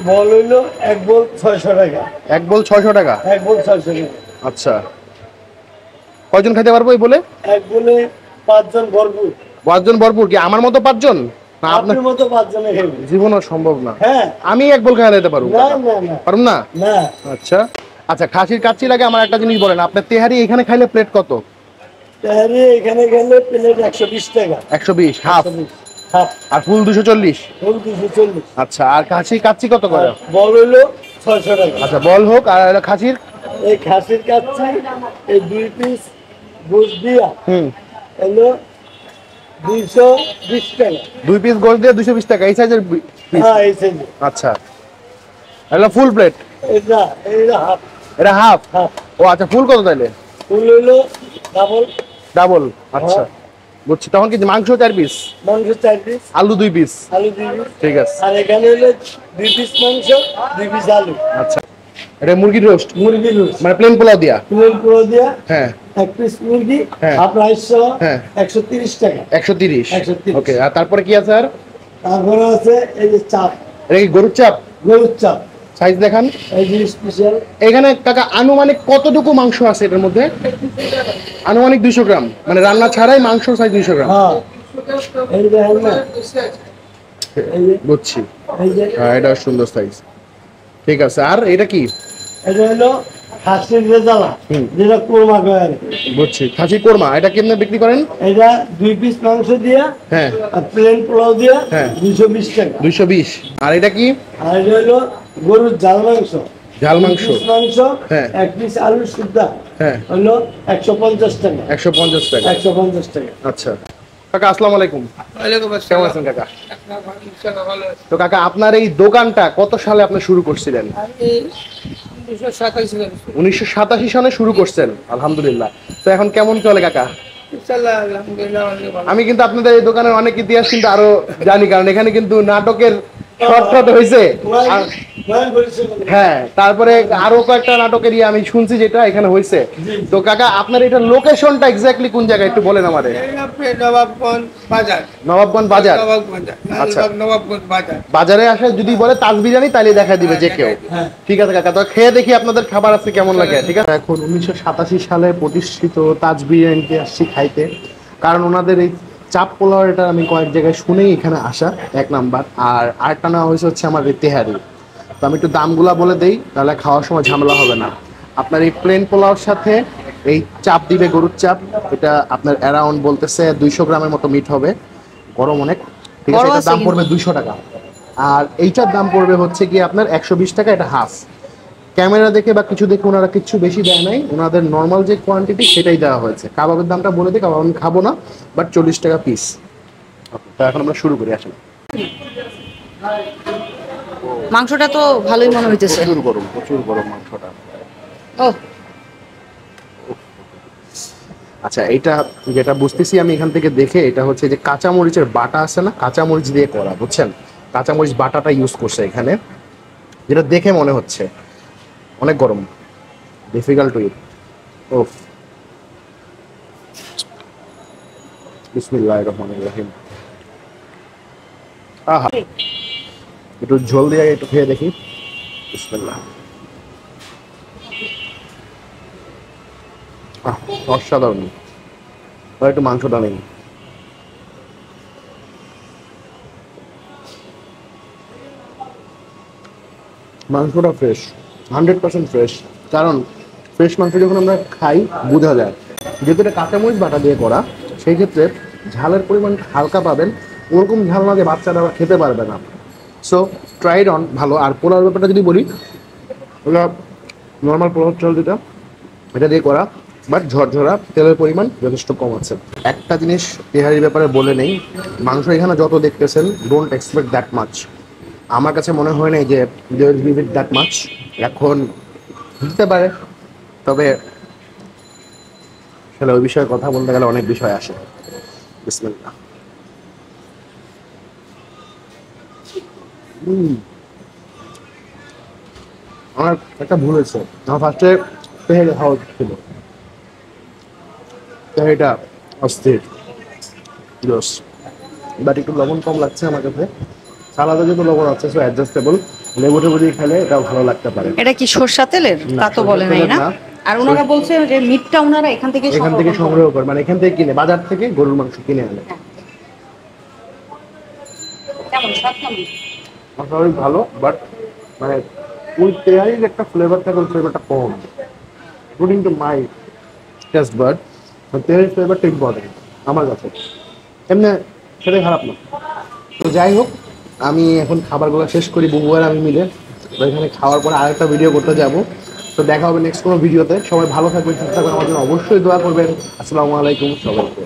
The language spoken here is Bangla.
বল হইলো এক বল 600 টাকা। এক বল 600 টাকা। এক বল 600 টাকা। আচ্ছা, কয়জন খেতে পারবো এই বলে? এক বলে 5 জন ভরপুর। 5 জন ভরপুর? কি আমার মতো 5 জন? না আপনার আপনার মতো 5 জনে খাবে। জীবনও সম্ভব না। হ্যাঁ, আমি এক বল খেয়ে নিতে পারবো? না না না পারুম না। না। আচ্ছা আচ্ছা, খাসির কাচ্চি লাগে। আমার একটা জিনিস বলেন, আপনার তেহারি এখানে খাইলে প্লেট কত? তেহারি এখানে গেলে প্লেট 120 টাকা। 120 হাফ? 120 হাফ। আর ফুল 240? ফুল 240। আচ্ছা, আর খাসির কাচ্চি কত করে? বল হইলো 600 টাকা। আচ্ছা, বল হোক। আর খাসির? এই খাসির কাচ্চি এই 2 পিস গোশ দিয়া হলো 220 টাকা। 2 পিস গোশ দিয়ে 220 টাকা। এই সাইজের পিস? হ্যাঁ, এই সাইজের। আচ্ছা, এটা ফুল প্লেট? এটা হাফ। এটা হাফ? হাফ। ও আচ্ছা, ফুল কত তাইলে? ফুল হইলো ডাবল। ডাবল? আচ্ছা বুঝছি। তখন কি মাংস 4 পিস? মাংস 4 পিস। আলু 2 পিস? আলু 2 পিস। ঠিক আছে। আর এখানে হলো 2 পিস মাংস, 2 পিস আলু। আচ্ছা, এটা মুরগির রোস্ট? মুরগির রোস্ট মানে প্লেন পোলাও দিয়া? প্লেন পুরো দিয়া। হ্যাঁ। 1 পিস মুরগি, হ্যাঁ। হাফ রাইস সহ। হ্যাঁ। 130 টাকা। 130? 130। ওকে। আর তারপরে কি আছে আর? তারপরে আছে এই যে চাপ। এটা কি গরুর চাপ? গরুর চাপ। সাইজ দেখান। এই যে স্পেশাল। এখানে কাকা আনুমানিক কতটুকু মাংস আছে এটার মধ্যে? আনুমানিক 200 গ্রাম, মানে রান্না ছাড়াই মাংস সাইজ 200 গ্রাম। হ্যাঁ, এই যে দেখেন না। এই যে বুঝছি। এই যে হ্যাঁ, এটা সুন্দর সাইজ। ঠিক আছে। আর এটা কি? এটা হলো খাসির রেজালা, যেটা কোরমা করে। বুঝছি, খাসি কোরমা। এটা কেমনে বিক্রি করেন? এটা 2 পিস মাংস দিয়া। হ্যাঁ। আর প্লেন পোলাও দিয়া। হ্যাঁ। 220 টাকা। 220। আর এটা কি? আর এটা হলো গরুর ঝাল মাংস। ঝাল মাংস? 2 পিস মাংস। হ্যাঁ। 1 পিস আলু সুদ্ধা। হ্যাঁ। হলো 150 টাকা। 150 টাকা? 150 টাকা। আচ্ছা কাকা, আসসালামু আলাইকুম। ওয়ালাইকুম কেমন আসসালাম। আছেন কাকা? ইনশাআল্লাহ ভালো আছি। তো কাকা, আপনার এই দোকানটা কত সালে আপনি শুরু করছিলেন? আমি 1987 সালে 1987 সনে শুরু করছেন? আলহামদুলিল্লাহ। তো এখন কেমন চলে কাকা? ইনশাআল্লাহ আলহামদুলিল্লাহ অনেক ভালো। আমি কিন্তু আপনাদের এই দোকানের অনেক ইতিহাস কিন্তু আরো জানি, কারণ এখানে কিন্তু নাটকের শর্টকাট হয়েছে। হ্যাঁ, তারপরে আরো কয়েকটা নাটকের আমি শুনছি যেটা এখানে হয়েছে। তো কাকা, আপনার এটা লোকেশনটা এক্স্যাক্টলি কোন জায়গায় একটু বলেন আমারে। এই আপনি নবাবগঞ্জ বাজার। নবাবগঞ্জ বাজার? নবাবগঞ্জ। আচ্ছা। নবাবগঞ্জ বাজার। বাজারে আসে যদি বলে তাজ বিরিয়ানি, তাইলে দেখা দিবে যে কেউ। ঠিক আছে কাকা, তো খেয়ে দেখি আপনাদের খাবার আছে কেমন লাগে। ঠিক আছে। এখন 1987 সালে প্রতিষ্ঠিত তাজ বিরিয়ানিতে আসছি খাইতে, কারণ ওনাদের এই চাপ পোলাও এটা আমি কয়েক জায়গায় শুনেই এখানে আসা, 1 নাম্বার। আর আরেকটা নেওয়া হয়েছে হচ্ছে আমার এই তেহারি। তো আমি একটু দামগুলা বলে দেই, তাহলে খাওয়ার সময় ঝামেলা হবে না। আপনার এই প্লেন পোলাওর সাথে এই চাপ দিবে, গরুর চাপ। এটা আপনার অ্যারাউন্ড বলতেছে 200 গ্রামের মতো মিট হবে, গরম অনেক। ঠিক আছে, এটার দাম পড়বে 200 টাকা। আর এইটার দাম পড়বে হচ্ছে কি আপনার 120 টাকা। এটা হাফ। ক্যামেরা দেখে বা কিছু দেখে ওনারা কিছু বেশি দেয় নাই, ওনাদের নর্মাল যে কোয়ান্টিটি সেটাই দেওয়া হয়েছে। কাবাবের দামটা বলে দিই, কাবাব আমি খাবো না, বাট 40 টাকা পিস। তো এখন আমরা শুরু করি আসলে। মাংসটা তো ভালোই মনে হইতেছে। প্রচুর গরম, প্রচুর গরম মাংসটা। ও আচ্ছা, এইটা যেটা বুঝতেছি আমি এখান থেকে দেখে, এটা হচ্ছে যে কাঁচা মরিচের বাটা আছে না, কাঁচা মরিচ দিয়ে করা, বুঝছেন? কাঁচা মরিচ বাটাটা ইউজ করছে এখানে, যেটা দেখে মনে হচ্ছে অনেক গরম। ডিফিকাল্ট টু ইট। ওফ, বিসমিল্লাহির রহমানির রহিম। আহা, একটু ঝোল দিয়ে একটু খেয়ে দেখি। বিসমিল্লাহ। অসাধারণ। আর একটু মাংসটা নেই। মাংসটা ফ্রেশ, 100% ফ্রেশ। কারণ ফ্রেশ মাংস যখন আমরা খাই বোঝা যায়, যেহেতু এটা কাঁচামরিচ বাটা দিয়ে করা, সেই ক্ষেত্রে ঝালের পরিমাণ হালকা পাবেন। ওরকম ঝাল না যে বাচ্চারা আবার খেতে পারবে না। সো ট্রাইড অন ভালো। আর পোলাওর ব্যাপারটা যদি বলি, ওটা নর্মাল পোলাওর চাল যেটা, এটা দিয়ে করা, বাট ঝরঝরা, তেলের পরিমাণ যথেষ্ট কম আছে। একটা জিনিস তেহারির ব্যাপারে বলে নেই, মাংস এখানে যত দেখতেছেন, ডোন্ট এক্সপেক্ট দ্যাট মাচ। আমার কাছে মনে হয় না যে they will give it that much. এখন দিতে পারে, তবে আসলে ওই বিষয়ে কথা বলতে গেলে অনেক বিষয় আসে। বিসমিল্লাহ। আমার একটা ভুল হয়েছে, আমার ফার্স্টে তেহারি খাওয়া ছিল, তেহারিটা অস্থির জোস, বাট একটু লবণ কম লাগছে আমার কাছে। সালাদে যেহেতু লবণ আছে, সো অ্যাডজাস্টেবল। লেবু টেবু দিয়ে খেলে এটাও ভালো লাগতে পারে। এটা কি সরষা তেলের? না, তা তো বলে সরষের নাই তেলের না। না। আর ওনারা বলছে যে মিটটা ওনারা এখান থেকে এখান থেকে সংগ্রহ করে, মানে এখান থেকে কিনে, বাজার থেকে গরুর মাংস কিনে আনে। কেমন স্বাদ কেমন? মশলা ভালো, বাট মানে ওই তেহারির একটা ফ্লেভার থাকে, ওই ফ্লেভারটা কম। According to my taste bud, তেহারির ফ্লেভারটা ইম্পর্টেন্ট আমার কাছে, এমনি সেটাই খারাপ না। তো যাই হোক, আমি এখন খাবারগুলো শেষ করি বুবু আর আমি মিলে। তো এখানে খাওয়ার পরে আরেকটা ভিডিও করতে যাব। তো দেখা হবে নেক্সট কোনো ভিডিওতে। সবাই ভালো থাকবেন, সুস্থ থাকবেন, আমার জন্য অবশ্যই দোয়া করবেন। আসসালামু আলাইকুম সবাইকে।